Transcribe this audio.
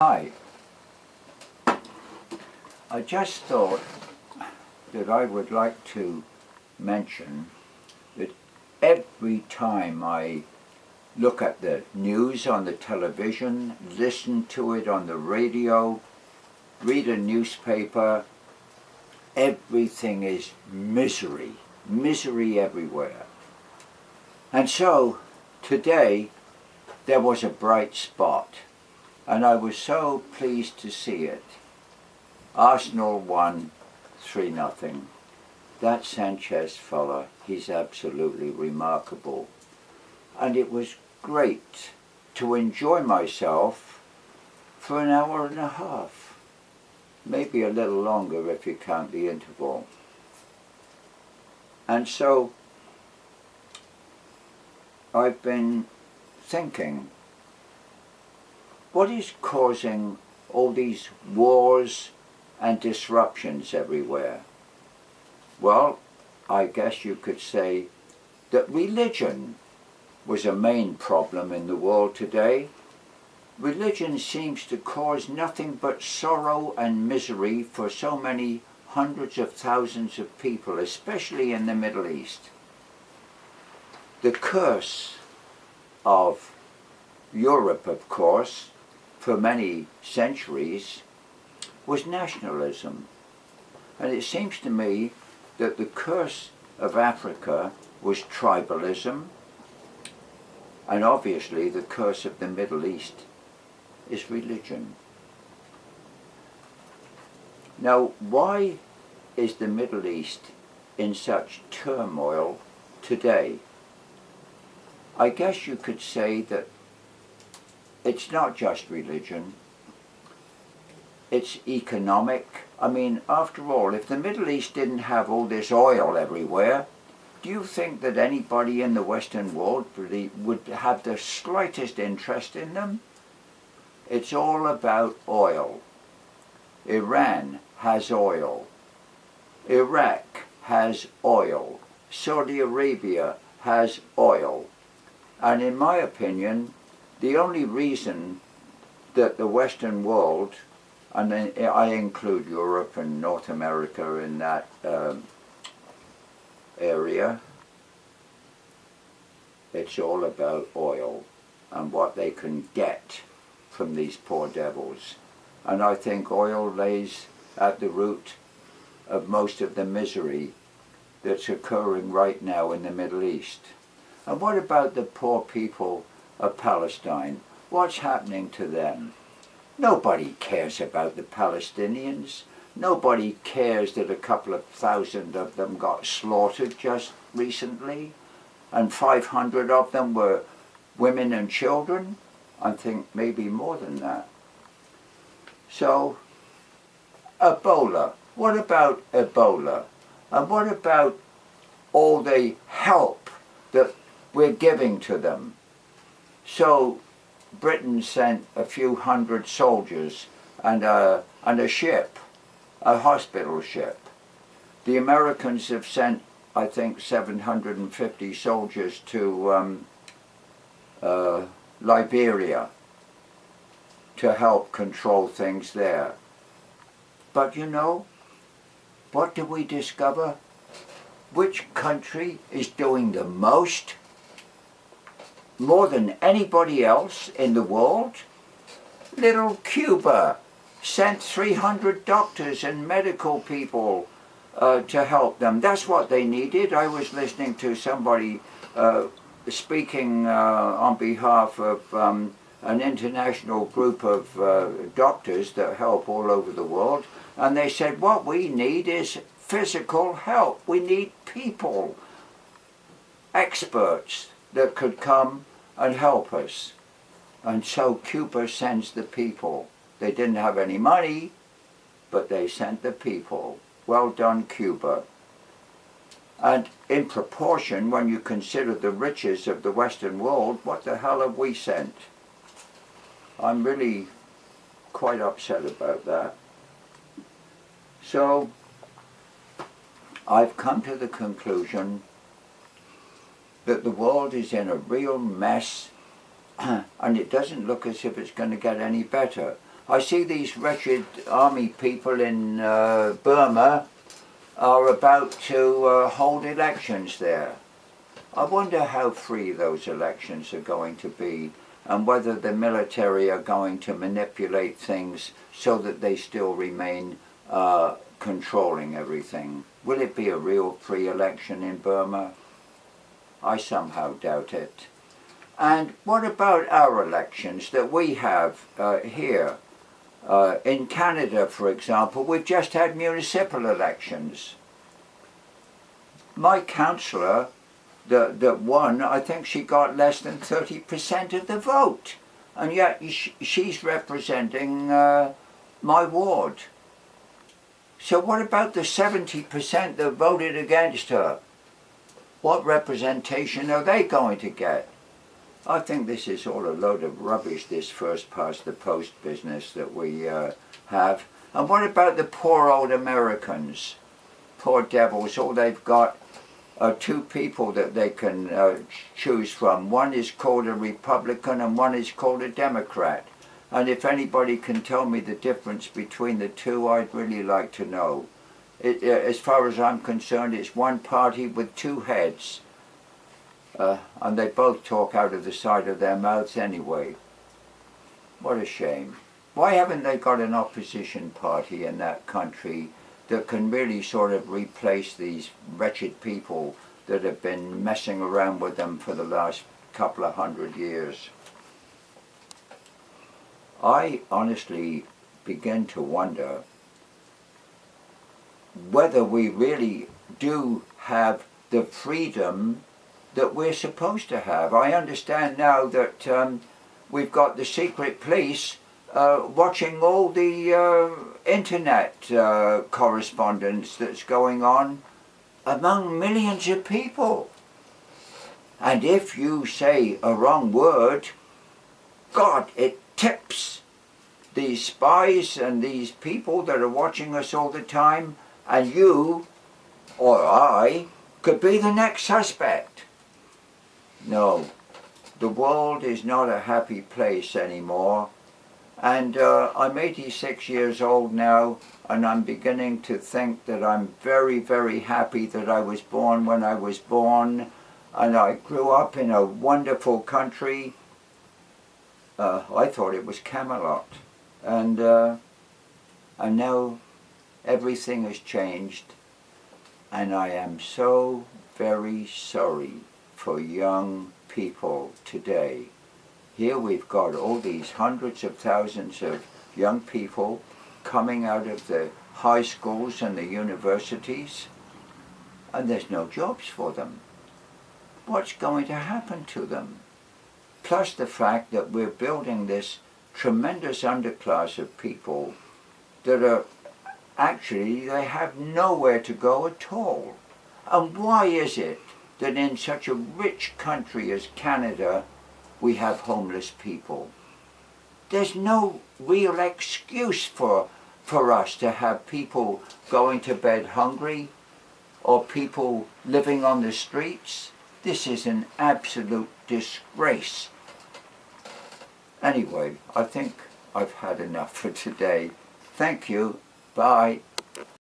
Hi, I just thought that I would like to mention that every time I look at the news on the television, listen to it on the radio, read a newspaper, everything is misery, misery everywhere. And so today there was a bright spot, and I was so pleased to see it. Arsenal won 3-0. That Sanchez fella, he's absolutely remarkable. And it was great to enjoy myself for an hour and a half. Maybe a little longer if you count the interval. And so I've been thinking, what is causing all these wars and disruptions everywhere? Well, I guess you could say that religion was a main problem in the world today. Religion seems to cause nothing but sorrow and misery for so many hundreds of thousands of people, especially in the Middle East. The curse of Europe, of course, for many centuries, was nationalism. And it seems to me that the curse of Africa was tribalism, and obviously the curse of the Middle East is religion. Now, why is the Middle East in such turmoil today? I guess you could say that it's not just religion, it's economic. I mean, after all, if the Middle East didn't have all this oil everywhere, do you think that anybody in the Western world really would have the slightest interest in them? It's all about oil. Iran has oil. Iraq has oil. Saudi Arabia has oil. And in my opinion, the only reason that the Western world, and I include Europe and North America in that area, it's all about oil and what they can get from these poor devils. And I think oil lays at the root of most of the misery that's occurring right now in the Middle East. And what about the poor people of Palestine? What's happening to them? Nobody cares about the Palestinians. Nobody cares that a couple of thousand of them got slaughtered just recently, and 500 of them were women and children. I think maybe more than that. So, Ebola. What about Ebola? And what about all the help that we're giving to them? So, Britain sent a few hundred soldiers and a ship, a hospital ship. The Americans have sent, I think, 750 soldiers to Liberia to help control things there. But you know, what do we discover? Which country is doing the most? More than anybody else in the world? Little Cuba sent 300 doctors and medical people to help them. That's what they needed. I was listening to somebody speaking on behalf of an international group of doctors that help all over the world, and they said what we need is physical help. We need people, experts that could come and help us. And so Cuba sends the people. They didn't have any money, but they sent the people. Well done, Cuba. And in proportion, when you consider the riches of the Western world, what the hell have we sent? I'm really quite upset about that. So, I've come to the conclusion that the world is in a real mess and it doesn't look as if it's going to get any better. I see these wretched army people in Burma are about to hold elections there. I wonder how free those elections are going to be, and whether the military are going to manipulate things so that they still remain controlling everything. Will it be a real free election in Burma? I somehow doubt it. And what about our elections that we have here? In Canada, for example, we've just had municipal elections. My councillor that won, I think she got less than 30% of the vote. And yet she's representing my ward. So what about the 70% that voted against her? What representation are they going to get? I think this is all a load of rubbish, this first past the post business that we have. And what about the poor old Americans? Poor devils, all they've got are two people that they can choose from. One is called a Republican and one is called a Democrat. And if anybody can tell me the difference between the two, I'd really like to know. As far as I'm concerned, it's one party with two heads. And they both talk out of the side of their mouths anyway. What a shame. Why haven't they got an opposition party in that country that can really sort of replace these wretched people that have been messing around with them for the last couple of 100 years? I honestly begin to wonder whether we really do have the freedom that we're supposed to have. I understand now that we've got the secret police watching all the internet correspondence that's going on among millions of people. And if you say a wrong word, God, it tips these spies and these people that are watching us all the time, and you or I could be the next suspect. No, the world is not a happy place anymore. And I'm 86 years old now, and I'm beginning to think that I'm very, very happy that I was born when I was born, and I grew up in a wonderful country. I thought it was Camelot, and now everything has changed, and I am so very sorry for young people today. Here we've got all these hundreds of thousands of young people coming out of the high schools and the universities, and there's no jobs for them. What's going to happen to them? Plus the fact that we're building this tremendous underclass of people that are actually, they have nowhere to go at all. And why is it that in such a rich country as Canada we have homeless people? There's no real excuse for us to have people going to bed hungry or people living on the streets. This is an absolute disgrace. Anyway, I think I've had enough for today. Thank you. Bye.